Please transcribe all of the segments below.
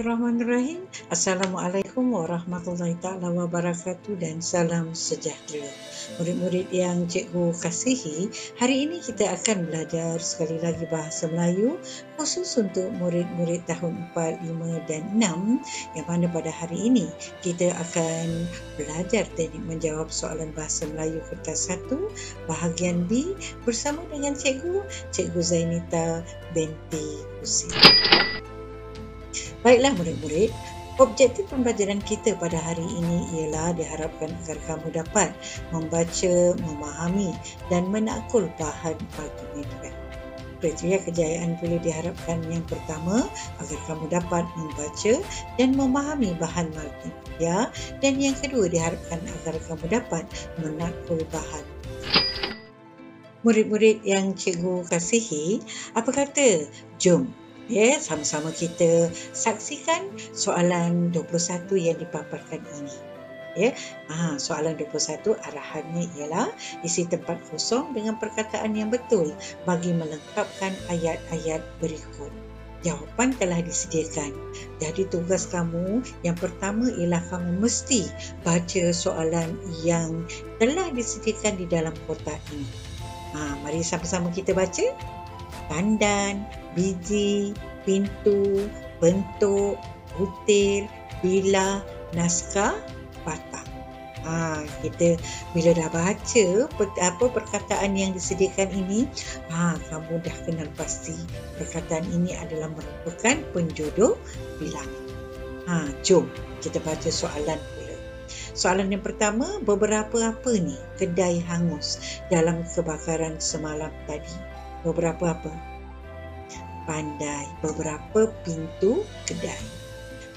Bismillahirrahmanirrahim. Assalamualaikum warahmatullahi taala wabarakatuh dan salam sejahtera. Murid-murid yang cikgu kasihi, hari ini kita akan belajar sekali lagi bahasa Melayu khusus untuk murid-murid tahun 4, 5 dan 6, yang mana pada hari ini kita akan belajar teknik menjawab soalan bahasa Melayu kertas 1 bahagian B bersama dengan Cikgu Zainita binti Husin. Baiklah murid-murid, objektif pembelajaran kita pada hari ini ialah diharapkan agar kamu dapat membaca, memahami dan menakul bahan multimedia. Kriteria kejayaan boleh diharapkan yang pertama agar kamu dapat membaca dan memahami bahan multimedia, dan yang kedua diharapkan agar kamu dapat menakul bahan. Murid-murid yang cikgu kasihi, apa kata jom sama-sama kita saksikan soalan 21 yang dipaparkan ini. Soalan 21 arahannya ialah isi tempat kosong dengan perkataan yang betul bagi melengkapkan ayat-ayat berikut. Jawapan telah disediakan. Jadi tugas kamu yang pertama ialah kamu mesti baca soalan yang telah disediakan di dalam kotak ini. Mari sama-sama kita baca. Tandan, biji, pintu, bentuk, butir, bilah, naskah, batang. Kita bila dah baca perkataan yang disediakan ini, kamu dah kenal pasti perkataan ini adalah merupakan penjodoh bilangan. Jom kita baca soalan pula. Soalan yang pertama, beberapa apa ni kedai hangus dalam kebakaran semalam tadi? Beberapa apa? Pandai. Beberapa pintu kedai.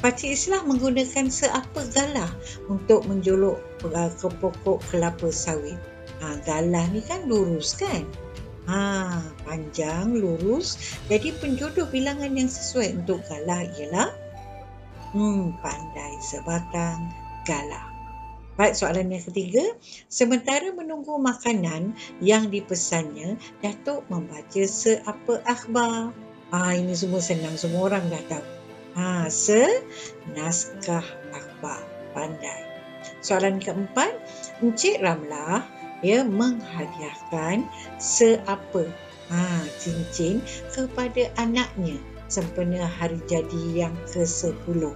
Pakcik Islah menggunakan seapa galah untuk menjolok ke pokok kelapa sawit. Galah ni kan lurus kan? Panjang, lurus. Jadi penjodoh bilangan yang sesuai untuk galah ialah pandai, sebatang galah. Baik, soalan yang ketiga. Sementara menunggu makanan yang dipesannya, Datuk membaca seapa akhbar. Ini semua senang, semua orang dah tahu. Naskah akhbar. Pandai. Soalan keempat. Encik Ramlah menghadiahkan seapa cincin kepada anaknya sempena hari jadi yang ke-10.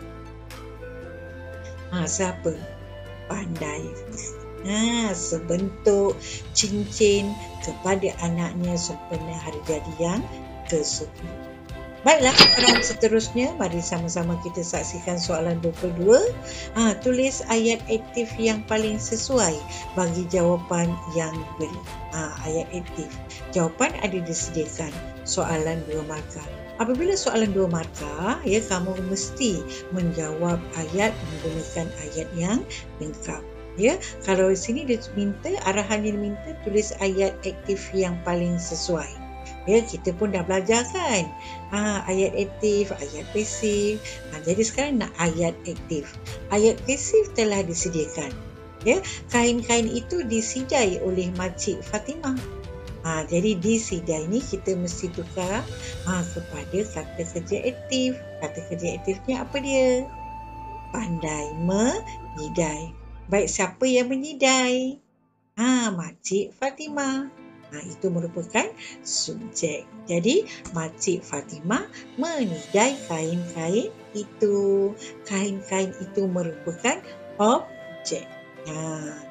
Siapa? Pandai. Sebentuk cincin kepada anaknya sempena hari jadi yang ke-10. Baiklah, soalan seterusnya, mari sama-sama kita saksikan soalan 22. Tulis ayat aktif yang paling sesuai bagi jawapan yang diberi. Ayat aktif. Jawapan ada disediakan. Soalan 2 markah. Apabila soalan 2 markah, kamu mesti menjawab ayat menggunakan ayat yang lengkap. Kalau di sini dia minta, arahannya diminta tulis ayat aktif yang paling sesuai. Kita pun dah belajar kan? Ayat aktif, ayat pasif. Jadi sekarang nak ayat aktif. Ayat pasif telah disediakan. Kain-kain itu disidai oleh Makcik Fatimah. Jadi di sidai ni kita mesti tukar kepada kata kerja aktif. Kata kerja aktifnya apa dia? Pandai menyidai. Baik, siapa yang menyidai? Makcik Fatimah. Itu merupakan subjek. Jadi Makcik Fatimah menyidai kain-kain itu. Kain-kain itu merupakan objek.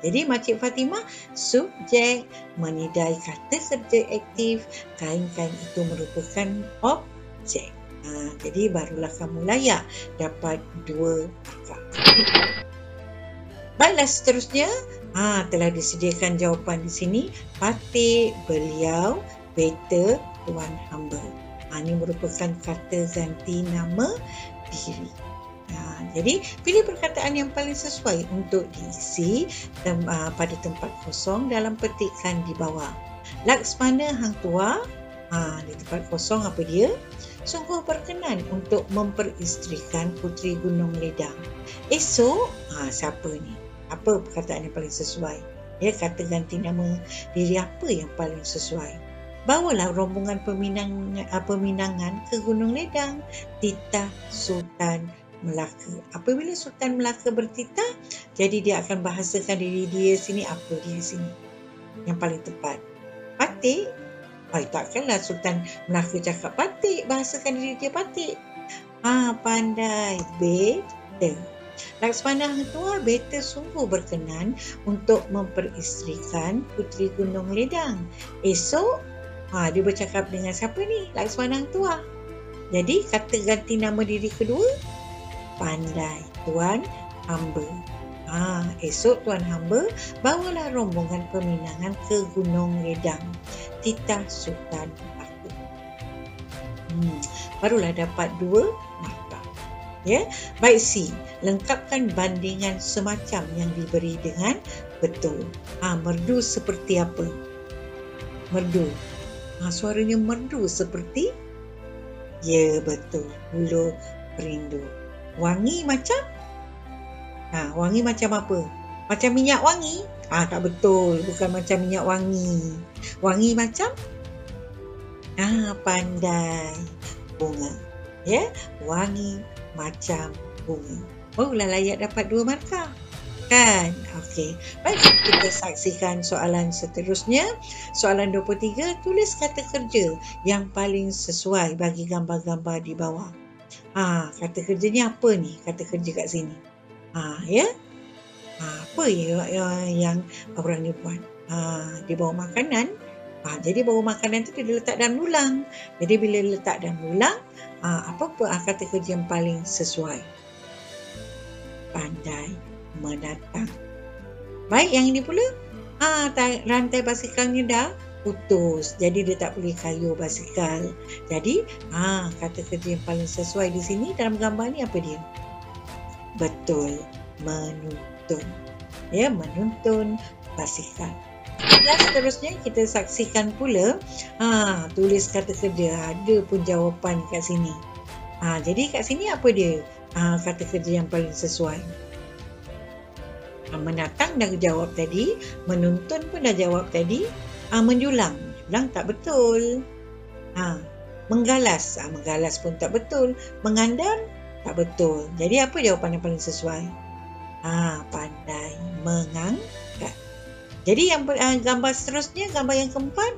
Jadi Makcik Fatimah subjek, menidai kata kerja aktif, kain-kain itu merupakan objek. Jadi barulah kamu layak dapat 2 markah. Baiklah, seterusnya telah disediakan jawapan di sini. Patik, beliau, beta, tuan hamba. Ini merupakan kata ganti nama diri. Jadi pilih perkataan yang paling sesuai untuk diisi pada tempat kosong dalam petikan di bawah. Laksmana hang tua, di tempat kosong apa dia? Sungguh berkenan untuk memperisterikan Puteri Gunung Ledang. Esok, siapa ni? Apa perkataan yang paling sesuai? Kata ganti nama diri apa yang paling sesuai? Bawalah rombongan peminangan ke Gunung Ledang. Titah Sultan Melaka. Apabila Sultan Melaka bertitah, jadi dia akan bahasakan diri dia sini apa dia sini. Yang paling tepat. Patik. Takkanlah Sultan Melaka cakap patik, bahasakan diri dia patik. Pandai. Betul. Laksmana Hang Tuah beta sungguh berkenan untuk memperisterikan Puteri Gunung Ledang. Esok, dia bercakap dengan siapa ni? Laksmana Hang Tuah. Jadi, kata ganti nama diri kedua, pandai Tuan Hamba. Esok Tuan Hamba bawalah rombongan peminangan ke Gunung Ledang, titah Sultan Melaka. Barulah dapat 2 markah. Ya, baik C. Lengkapkan bandingan semacam yang diberi dengan betul. Merdu seperti apa? Merdu. Suaranya merdu seperti? Ya, betul. Hulu perindu. Wangi macam? Wangi macam apa? Macam minyak wangi? Tak betul. Bukan macam minyak wangi. Wangi macam? Pandai. Bunga. Ya, wangi macam bunga. Barulah layak dapat 2 markah. Kan? Okey. Baik, kita saksikan soalan seterusnya. Soalan 23, tulis kata kerja yang paling sesuai bagi gambar-gambar di bawah. Kata kerjanya apa ni? Kata kerja kat sini. Ya? Apa yang orang ni buat? Dia bawa makanan. Jadi bawa makanan tu dia letak dalam dulang. Jadi bila letak dalam dulang, apa kata kerja yang paling sesuai? Pandai menatang. Baik, yang ini pula, rantai basikalnya dah putus. Jadi dia tak boleh kayuh basikal. Jadi, kata kerja yang paling sesuai di sini dalam gambar ni apa dia? Betul, menuntun. Ya, menuntun basikal. Dan seterusnya kita saksikan pula, tulis kata kerja, ada pun jawapan kat sini. Jadi kat sini apa dia? Kata kerja yang paling sesuai. Menatang dah jawab tadi, menuntun pun dah jawab tadi, menjulang tak betul. Menggalas, menggalas pun tak betul. Mengandar tak betul. Jadi apa jawapan yang paling sesuai? Pandai mengangkat. Jadi yang gambar seterusnya, gambar yang keempat,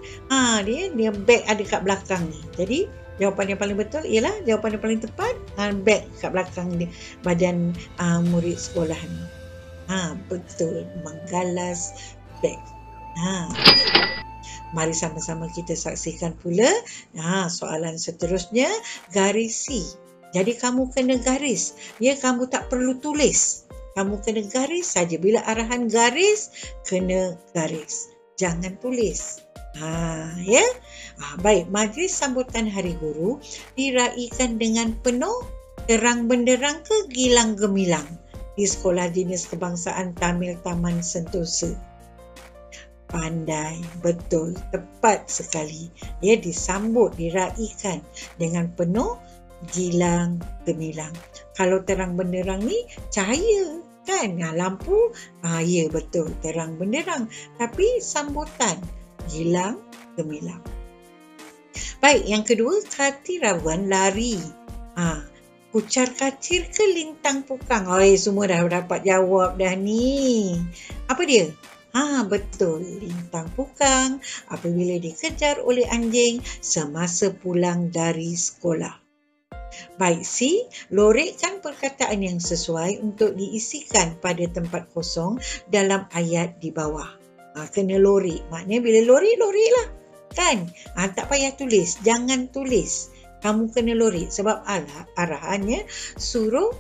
dia beg ada kat belakang ni. Jadi jawapan yang paling betul ialah jawapan yang paling tepat, beg kat belakang dia, badan murid sekolah ni. Betul, menggalas beg. Mari sama-sama kita saksikan pula soalan seterusnya, garis C. Jadi kamu kena garis. Ya, kamu tak perlu tulis. Kamu kena garis saja. Bila arahan garis, kena garis. Jangan tulis. Ya. Baik, majlis sambutan Hari Guru diraikan dengan penuh terang benderang ke gilang gemilang di Sekolah Jenis Kebangsaan Tamil Taman Sentosa. Pandai, betul, tepat sekali. Ya, disambut, diraikan dengan penuh gilang gemilang. Kalau terang benderang ni cahaya kan, lampu, ya betul, terang benderang. Tapi sambutan gilang gemilang. Baik, yang kedua, Katirawan lari. Kucar kacir ke lintang pukang? Semua dah dapat jawab dah ni. Apa dia? Betul, lintang pukang apabila dikejar oleh anjing semasa pulang dari sekolah. Baik, C. Lorikkan perkataan yang sesuai untuk diisikan pada tempat kosong dalam ayat di bawah. Kena lorik. Maknanya bila lorik lah. Kan? Tak payah tulis. Jangan tulis. Kamu kena lorik. Sebab arahannya suruh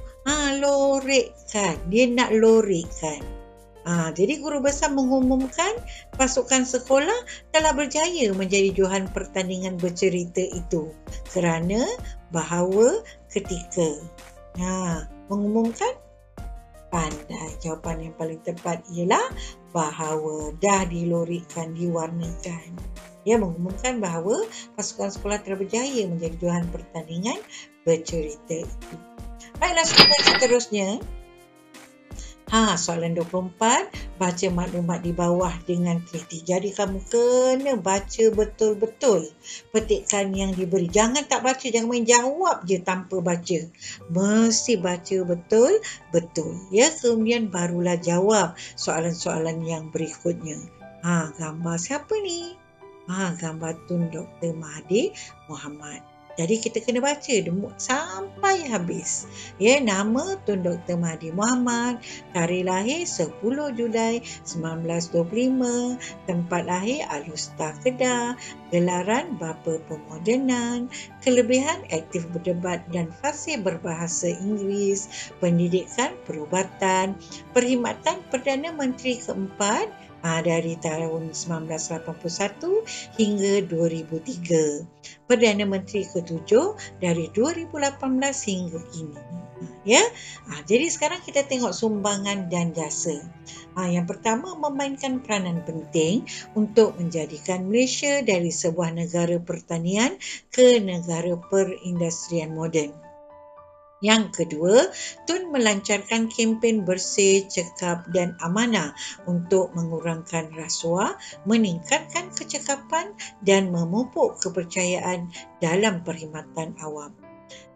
lorikkan. Dia nak lorikkan. Jadi guru besar mengumumkan pasukan sekolah telah berjaya menjadi johan pertandingan bercerita itu kerana bahawa ketika mengumumkan, pandai. Jawapan yang paling tepat ialah bahawa dah dilorikkan, diwarnakan. Dia mengumumkan bahawa pasukan sekolah telah berjaya menjadi johan pertandingan bercerita itu. Baiklah, soalan seterusnya. Soalan 24, baca maklumat di bawah dengan teliti. Jadi kamu kena baca betul-betul petikan yang diberi. Jangan tak baca, jangan main jawab je tanpa baca. Mesti baca betul-betul. Ya, kemudian barulah jawab soalan-soalan yang berikutnya. Gambar siapa ni? Gambar Tun Dr. Mahathir Mohamad. Jadi kita kena baca sampai habis. Ya, nama Tun Dr. Mahathir Mohamad, tarikh lahir 10 Julai 1925, tempat lahir Alustar Kedah, gelaran Bapa Pemodenan, kelebihan aktif berdebat dan fasih berbahasa Inggeris, pendidikan perubatan, perkhidmatan Perdana Menteri keempat dari tahun 1981 hingga 2003. Perdana Menteri ketujuh dari 2018 hingga kini. Ya. Jadi sekarang kita tengok sumbangan dan jasa. Yang pertama, memainkan peranan penting untuk menjadikan Malaysia dari sebuah negara pertanian ke negara perindustrian moden. Yang kedua, Tun melancarkan kempen bersih, cekap dan amanah untuk mengurangkan rasuah, meningkatkan kecekapan dan memupuk kepercayaan dalam perkhidmatan awam.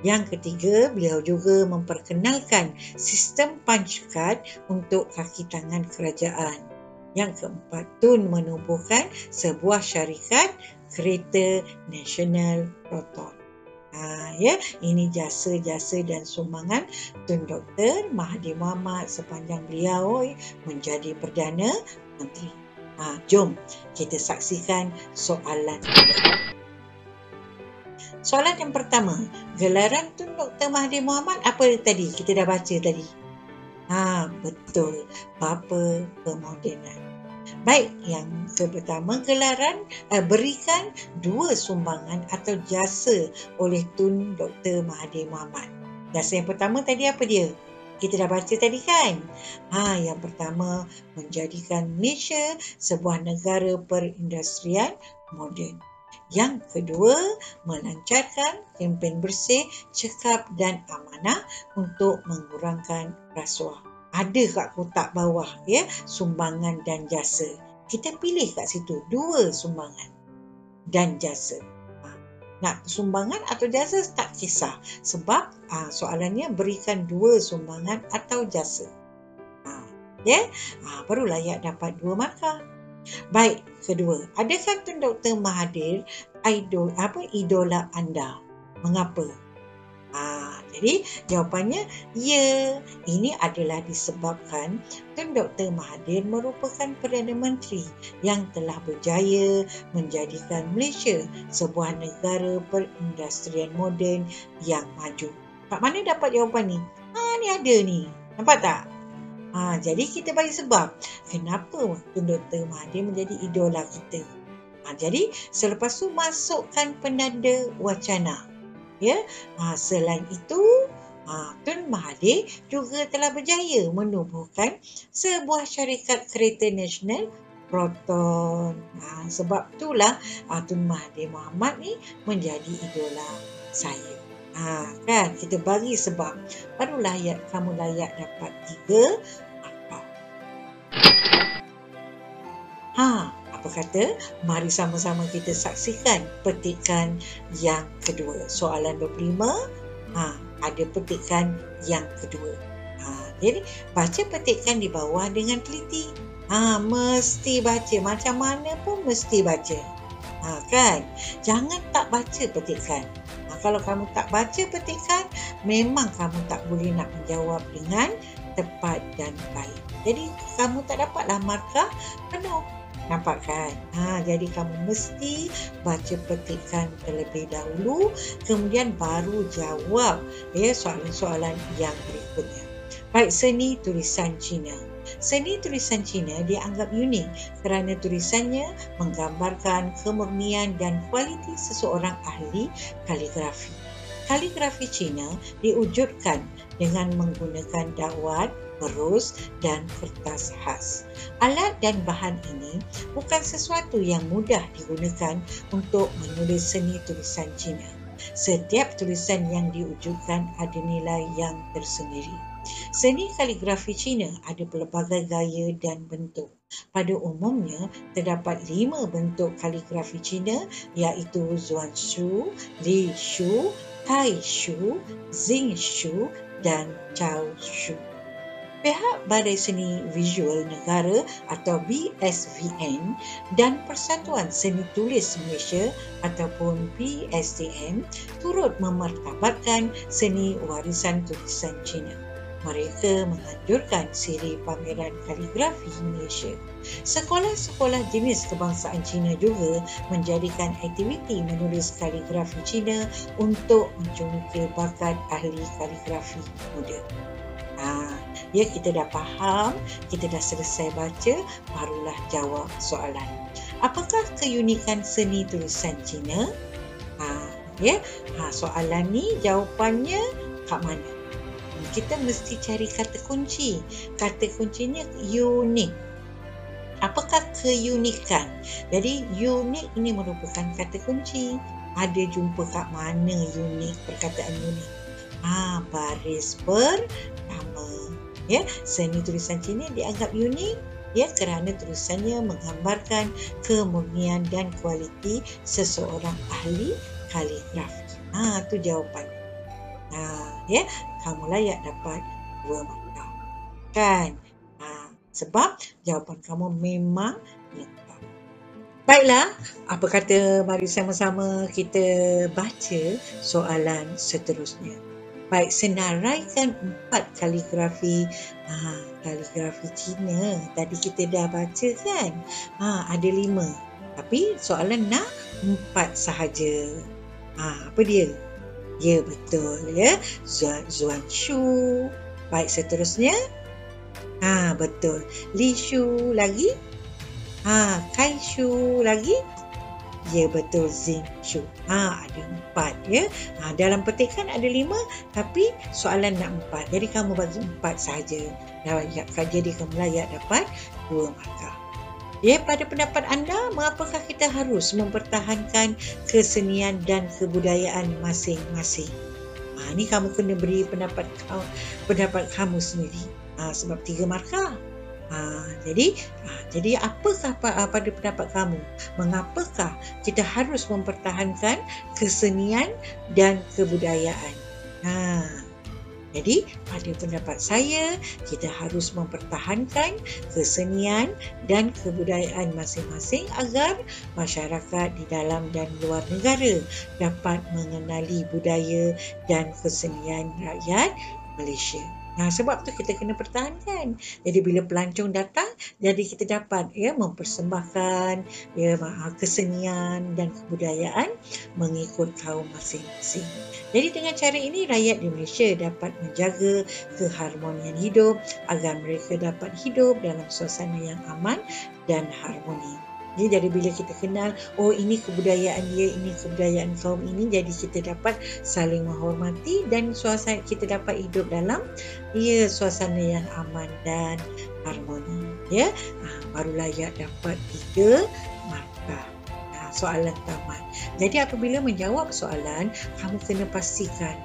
Yang ketiga, beliau juga memperkenalkan sistem punch card untuk kaki tangan kerajaan. Yang keempat, Tun menubuhkan sebuah syarikat kereta nasional Proton. Ini jasa-jasa dan sumbangan Tun Dr. Mahathir Mohamad sepanjang beliau menjadi Perdana Menteri. Jom kita saksikan soalan. Soalan yang pertama, gelaran Tun Dr. Mahathir Mohamad apa tadi? Kita dah baca tadi. Betul, Bapa Pemodenan. Baik, yang pertama, gelaran berikan 2 sumbangan atau jasa oleh Tun Dr. Mahathir Mohamad. Jasa yang pertama tadi apa dia? Kita dah baca tadi kan? Yang pertama, menjadikan Malaysia sebuah negara perindustrian moden. Yang kedua, melancarkan kempen bersih, cekap dan amanah untuk mengurangkan rasuah. Ada kat kotak bawah, ya, sumbangan dan jasa. Kita pilih kat situ 2 sumbangan dan jasa. Nak sumbangan atau jasa tak kisah, sebab soalannya berikan 2 sumbangan atau jasa. Baru layak dapat 2 markah. Baik, kedua, adakah Tun Dr. Mahathir idola anda? Mengapa? Jadi jawapannya ya. Ini adalah disebabkan Tun Dr. Mahathir merupakan Perdana Menteri yang telah berjaya menjadikan Malaysia sebuah negara perindustrian moden yang maju. Kat mana dapat jawapan ni? Ni ada ni. Nampak tak? Jadi kita bagi sebab kenapa Tun Dr. Mahathir menjadi idola kita. Jadi selepas tu masukkan penanda wacana. Ya, selain itu, Tun Mahathir juga telah berjaya menubuhkan sebuah syarikat kereta nasional Proton. Sebab itulah Tun Mahathir Mohamad ni menjadi idola saya. Kan, kita bagi sebab baru kamu layak dapat 3 markah. Apa kata? Mari sama-sama kita saksikan petikan yang kedua. Soalan 25, ada petikan yang kedua. Jadi, baca petikan di bawah dengan teliti. Mesti baca. Macam mana pun mesti baca. Kan? Jangan tak baca petikan. Kalau kamu tak baca petikan, memang kamu tak boleh nak menjawab dengan tepat dan baik. Jadi, kamu tak dapatlah markah penuh. Nampak kan? Jadi kamu mesti baca petikan terlebih dahulu, kemudian baru jawab soalan-soalan yang berikutnya. Baik, seni tulisan Cina. Seni tulisan Cina dianggap unik kerana tulisannya menggambarkan kemurnian dan kualiti seseorang ahli kaligrafi. Kaligrafi Cina diwujudkan dengan menggunakan dawat, berus dan kertas khas. Alat dan bahan ini bukan sesuatu yang mudah digunakan untuk menulis seni tulisan Cina. Setiap tulisan yang diwujudkan ada nilai yang tersendiri. Seni kaligrafi Cina ada pelbagai gaya dan bentuk. Pada umumnya, terdapat 5 bentuk kaligrafi Cina iaitu Zuanshu, Lishu, Taishu, Zingshu dan Chaoshu. Pihak Balai Seni Visual Negara atau BSVN dan Persatuan Seni Tulis Malaysia ataupun PSTM turut memartabatkan seni warisan tulisan Cina. Mereka menganjurkan siri pameran kaligrafi Malaysia. Sekolah-sekolah jenis kebangsaan Cina juga menjadikan aktiviti menulis kaligrafi Cina untuk mencungkil bakat ahli kaligrafi muda. Ya, kita dah faham, kita dah selesai baca, barulah jawab soalan. Apakah keunikan seni tulisan Cina? Soalan ni jawapannya kat mana? Kita mesti cari kata kunci. Kata kuncinya unik. Apakah keunikan? Jadi unik ini merupakan kata kunci. Ada jumpa kat mana unik, perkataan unik? Baris pertama. Ya, seni tulisan Cina dianggap unik kerana tulisannya menggambarkan kemurnian dan kualiti seseorang ahli kaligrafi. Itu jawapan. Kamu layak dapat 2 markah. Kan? Sebab jawapan kamu memang lengkap. Baiklah, apa kata mari sama-sama kita baca soalan seterusnya. Baik, senaraikan 4 kaligrafi Cina. Tadi kita dah baca kan? Ada 5. Tapi soalan nak 4 sahaja. Apa dia? Ya, betul ya. Zuanshu. Baik, seterusnya. Betul. Lishu lagi. Kaishu lagi. Ya, betul, Zingshu. Ada 4 ya. Dalam petikan ada 5 tapi soalan nak 4. Jadi kamu bagi 4 sahaja. Jadi kamu layak dapat 2 markah. Ya, pada pendapat anda, mengapakah kita harus mempertahankan kesenian dan kebudayaan masing-masing? Ni kamu kena beri pendapat kamu sendiri. Sebab 3 markah. Jadi apakah pada pendapat kamu, mengapakah kita harus mempertahankan kesenian dan kebudayaan? Jadi pada pendapat saya, kita harus mempertahankan kesenian dan kebudayaan masing-masing agar masyarakat di dalam dan luar negara dapat mengenali budaya dan kesenian rakyat Malaysia. Sebab tu kita kena pertahankan. Jadi bila pelancong datang, jadi kita dapat mempersembahkan kesenian dan kebudayaan mengikut kaum masing-masing. Jadi dengan cara ini rakyat di Malaysia dapat menjaga keharmonian hidup agar mereka dapat hidup dalam suasana yang aman dan harmoni. Jadi bila kita kenal, ini kebudayaan dia, ini kebudayaan kaum ini, jadi kita dapat saling menghormati dan suasana kita dapat hidup dalam suasana yang aman dan harmoni. Baru layak dapat 3 markah. Soalan tamat. Jadi apabila menjawab soalan, kamu kena pastikan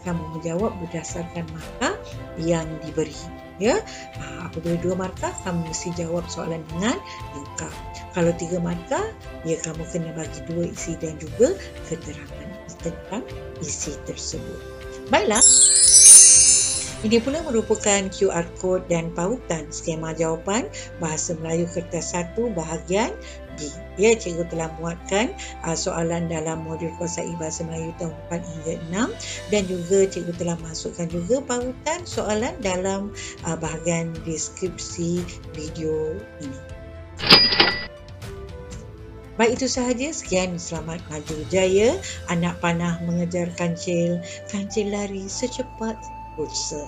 kamu menjawab berdasarkan markah yang diberi. Apabila 2 markah, kamu mesti jawab soalan dengan lengkap. Kalau 3 markah, kamu kena bagi 2 isi dan juga keterangan tentang isi tersebut. Baiklah. Ini pula merupakan QR code dan pautan skema jawapan Bahasa Melayu Kertas 1 bahagian B. Cikgu telah muatkan soalan dalam modul kuasai Bahasa Melayu tahun 4 hingga 6 dan juga cikgu telah masukkan juga pautan soalan dalam bahagian deskripsi video ini. Baik, itu sahaja. Sekian, selamat maju jaya. Anak panah mengejar kancil, kancil lari secepat pulsa.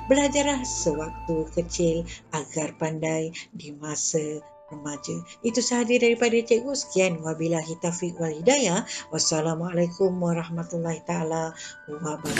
Belajarlah sewaktu kecil agar pandai di masa remaja. Itu sahaja daripada cikgu. Sekian, wabillahi taufiq wal hidayah. Wassalamualaikum warahmatullahi taala wabarakatuh.